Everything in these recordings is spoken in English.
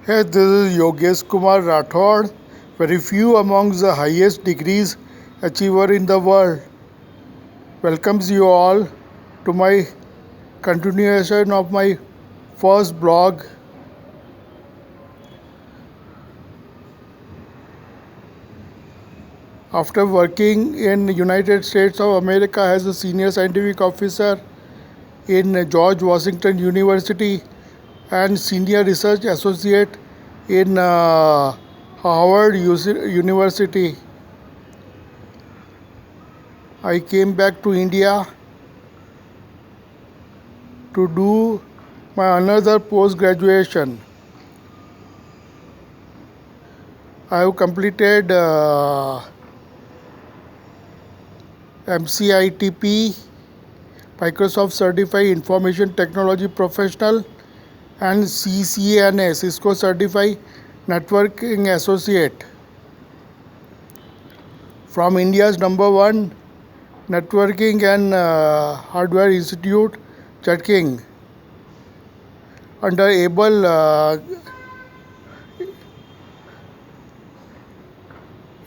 Hey, this is Yogeshkumar Rathod, very few among the highest degrees achiever in the world. Welcomes you all to my continuation of my first blog. After working in United States of America as a senior scientific officer in George Washington University and senior research associate in Harvard University, I came back to India to do my another post graduation. I have completed MCITP, Microsoft Certified Information Technology Professional, and CCNA, Cisco Certified Networking Associate from India's number one networking and hardware institute, Chatking, under able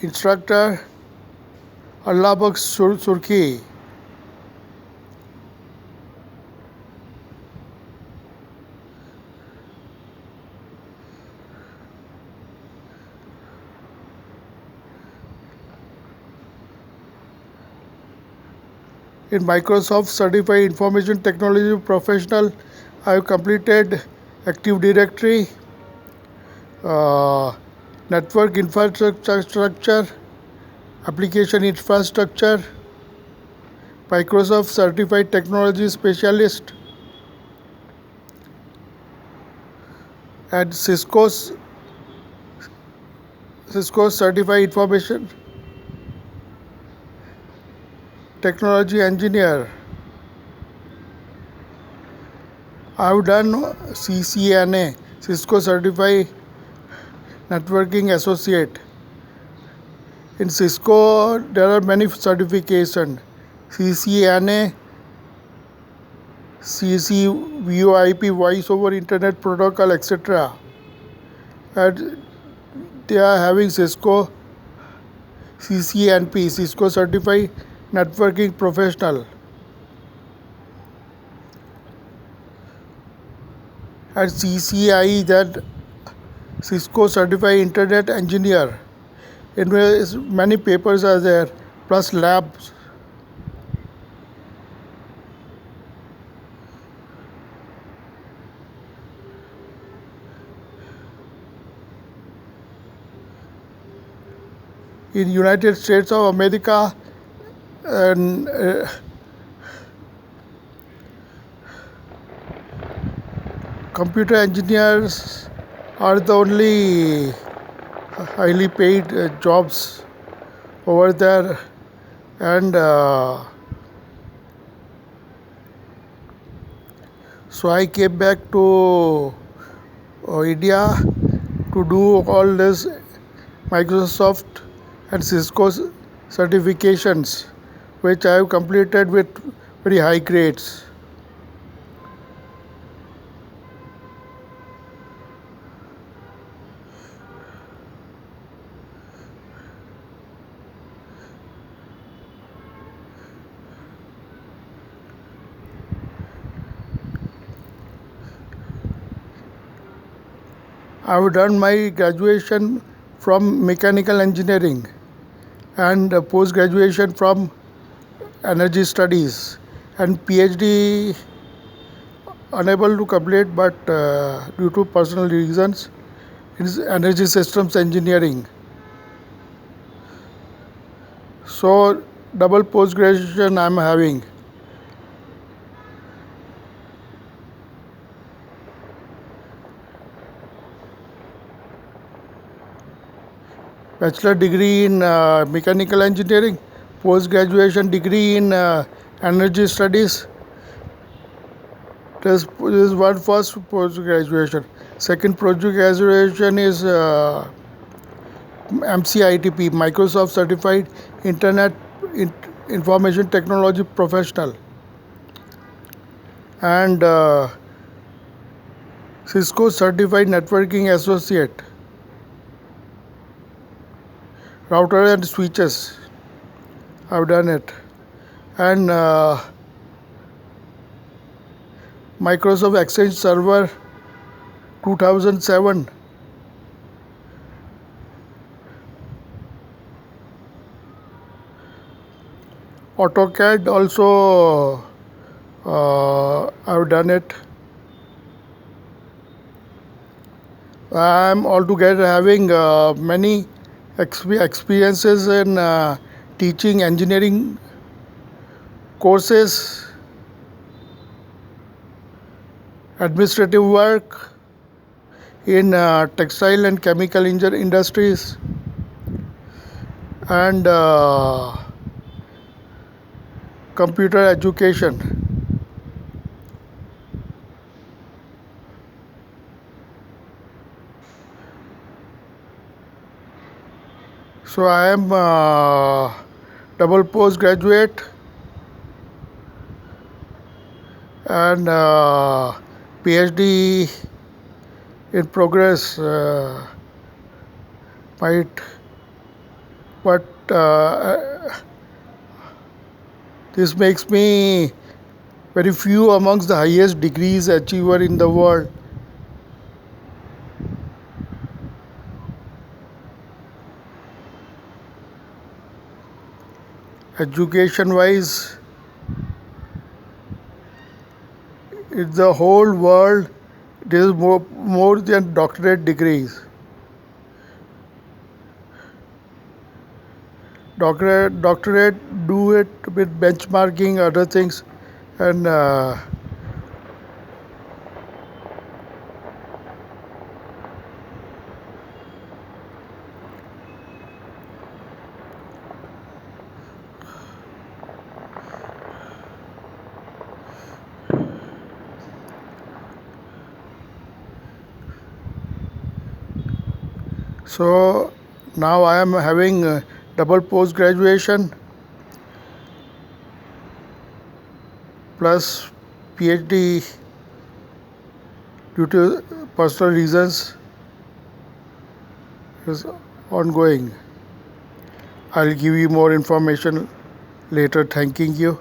instructor Allabak Surki. In Microsoft Certified Information Technology Professional, I have completed Active Directory, Network Infrastructure, Application Infrastructure, Microsoft Certified Technology Specialist, and Cisco's Certified Information Technology Engineer. I have done CCNA, Cisco Certified Networking Associate. In Cisco, there are many certifications: CCNA, CC, VoIP, Voice over Internet Protocol, etc. And they are having Cisco CCNP, Cisco Certified Networking Professional, and CCI, that Cisco Certified Internet Engineer. In many papers are there, plus labs. In United States of America, and computer engineers are the only highly paid jobs over there, and so I came back to India to do all this Microsoft and Cisco certifications, which I have completed with very high grades. I have done my graduation from mechanical engineering and post graduation from energy studies, and PhD unable to complete, but due to personal reasons, it is energy systems engineering. So double post graduation I am having. Bachelor degree in mechanical engineering, post graduation degree in energy studies. This is one first post graduation. Second post graduation is MCITP, Microsoft Certified Internet Information Technology Professional, and Cisco Certified Networking Associate, router and switches. I've done it. And Microsoft Exchange Server 2007. AutoCAD also I've done it. I'm altogether having many experiences in teaching engineering courses, administrative work in textile and chemical industries, and computer education. So I am double postgraduate and PhD in progress. Might, but this makes me very few amongst the highest degrees achiever in the world. Education wise, in the whole world, there is more than doctorate degrees. Doctorate do it with benchmarking, other things, and so now I am having double post graduation plus PhD due to personal reasons is ongoing. I'll give you more information later. Thanking you.